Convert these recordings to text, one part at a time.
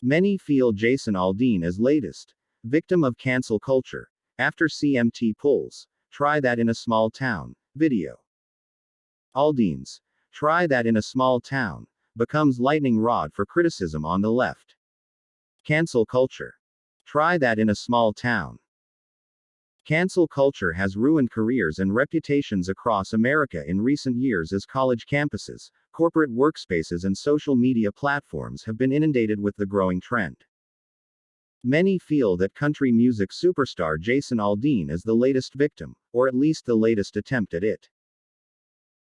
Many feel Jason Aldean as latest victim of cancel culture. After CMT pulls "Try That in a Small Town" video. Aldean's "Try That in a Small Town" becomes lightning rod for criticism on the left. Cancel culture. Try that in a small town. Cancel culture has ruined careers and reputations across America in recent years as college campuses, corporate workspaces, and social media platforms have been inundated with the growing trend. Many feel that country music superstar Jason Aldean is the latest victim, or at least the latest attempt at it.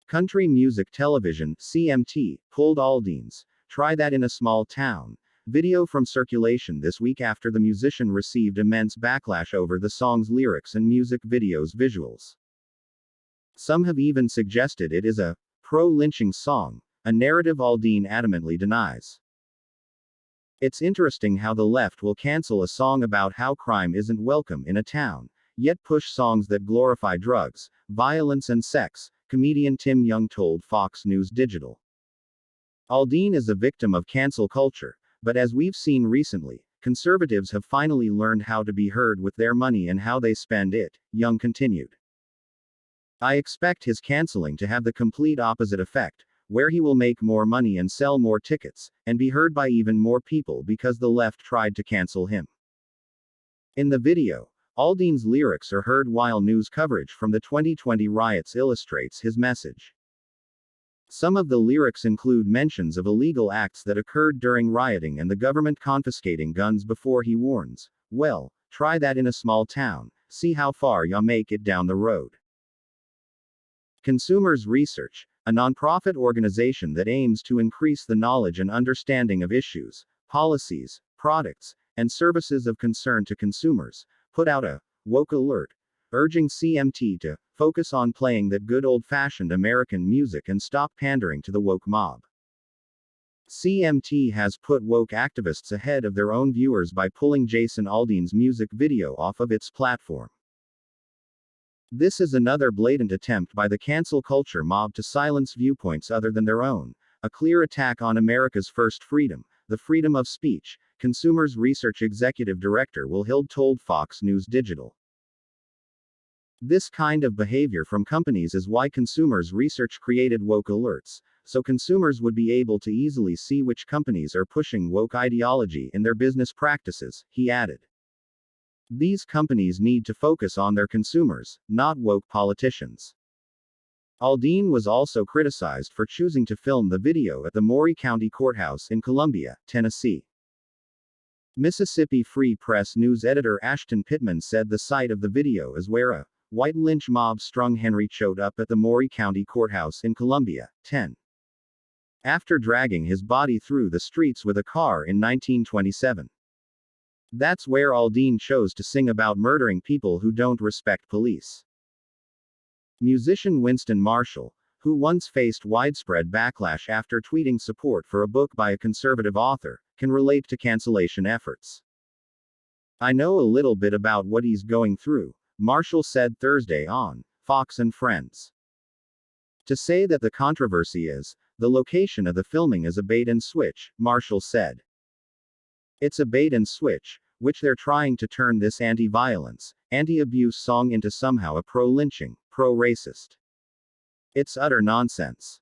Country Music Television, CMT, pulled Aldean's "Try That in a Small Town" video from circulation this week after the musician received immense backlash over the song's lyrics and music video's visuals. Some have even suggested it is a pro-lynching song, a narrative Aldean adamantly denies. It's interesting how the left will cancel a song about how crime isn't welcome in a town, yet push songs that glorify drugs, violence, and sex, comedian Tim Young told Fox News Digital. Aldean is a victim of cancel culture, but as we've seen recently, conservatives have finally learned how to be heard with their money and how they spend it, Young continued. I expect his canceling to have the complete opposite effect, where he will make more money and sell more tickets, and be heard by even more people because the left tried to cancel him. In the video, Aldean's lyrics are heard while news coverage from the 2020 riots illustrates his message. Some of the lyrics include mentions of illegal acts that occurred during rioting and the government confiscating guns before he warns, "Well, try that in a small town, see how far ya make it down the road." Consumers Research, a nonprofit organization that aims to increase the knowledge and understanding of issues, policies, products, and services of concern to consumers, put out a woke alert, urging CMT to focus on playing that good old-fashioned American music and stop pandering to the woke mob. CMT has put woke activists ahead of their own viewers by pulling Jason Aldean's music video off of its platform. This is another blatant attempt by the cancel culture mob to silence viewpoints other than their own, a clear attack on America's first freedom, the freedom of speech, Consumers Research Executive Director Will Hild told Fox News Digital. This kind of behavior from companies is why Consumers Research created woke alerts, so consumers would be able to easily see which companies are pushing woke ideology in their business practices, he added. These companies need to focus on their consumers, not woke politicians. Aldean was also criticized for choosing to film the video at the Maury County Courthouse in Columbia, Tennessee. Mississippi Free Press News editor Ashton Pittman said the site of the video is where a white lynch mob strung Henry Choate up at the Maury County Courthouse in Columbia, 10. After dragging his body through the streets with a car in 1927. That's where Aldean chose to sing about murdering people who don't respect police. Musician Winston Marshall, who once faced widespread backlash after tweeting support for a book by a conservative author, can relate to cancellation efforts. "I know a little bit about what he's going through," Marshall said Thursday on Fox and Friends. To say that the controversy is the location of the filming is a bait and switch, Marshall said. It's a bait and switch, which they're trying to turn this anti-violence, anti-abuse song into somehow a pro-lynching, pro-racist. It's utter nonsense.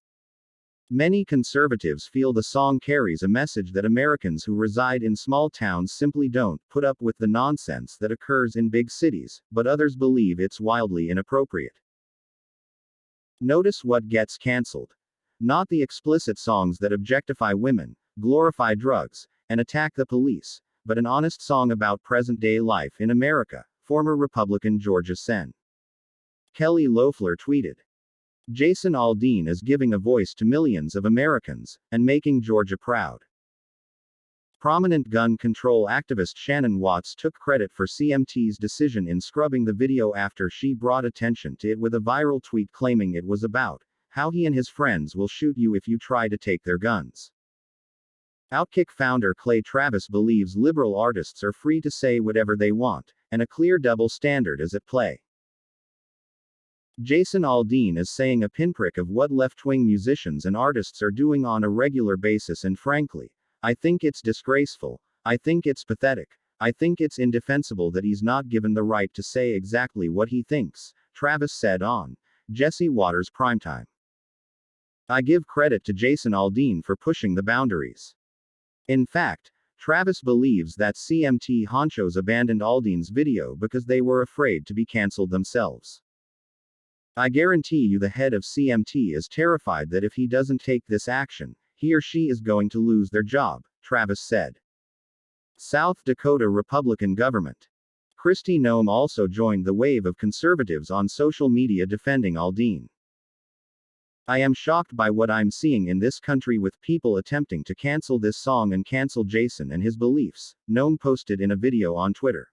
Many conservatives feel the song carries a message that Americans who reside in small towns simply don't put up with the nonsense that occurs in big cities, but others believe it's wildly inappropriate. Notice what gets canceled. Not the explicit songs that objectify women, glorify drugs, and attack the police, but an honest song about present-day life in America, former Republican Georgia Sen. Kelly Loeffler tweeted. Jason Aldean is giving a voice to millions of Americans, and making Georgia proud. Prominent gun control activist Shannon Watts took credit for CMT's decision in scrubbing the video after she brought attention to it with a viral tweet claiming it was about how he and his friends will shoot you if you try to take their guns. Outkick founder Clay Travis believes liberal artists are free to say whatever they want, and a clear double standard is at play. Jason Aldean is saying a pinprick of what left-wing musicians and artists are doing on a regular basis, and frankly, I think it's disgraceful. I think it's pathetic. I think it's indefensible that he's not given the right to say exactly what he thinks, Travis said on Jesse Watters Primetime. I give credit to Jason Aldean for pushing the boundaries. In fact, Travis believes that CMT honchos abandoned Aldean's video because they were afraid to be cancelled themselves. I guarantee you the head of CMT is terrified that if he doesn't take this action, he or she is going to lose their job, Travis said. South Dakota Republican government. Kristi Noem also joined the wave of conservatives on social media defending Aldean. I am shocked by what I'm seeing in this country with people attempting to cancel this song and cancel Jason and his beliefs, Noem posted in a video on Twitter.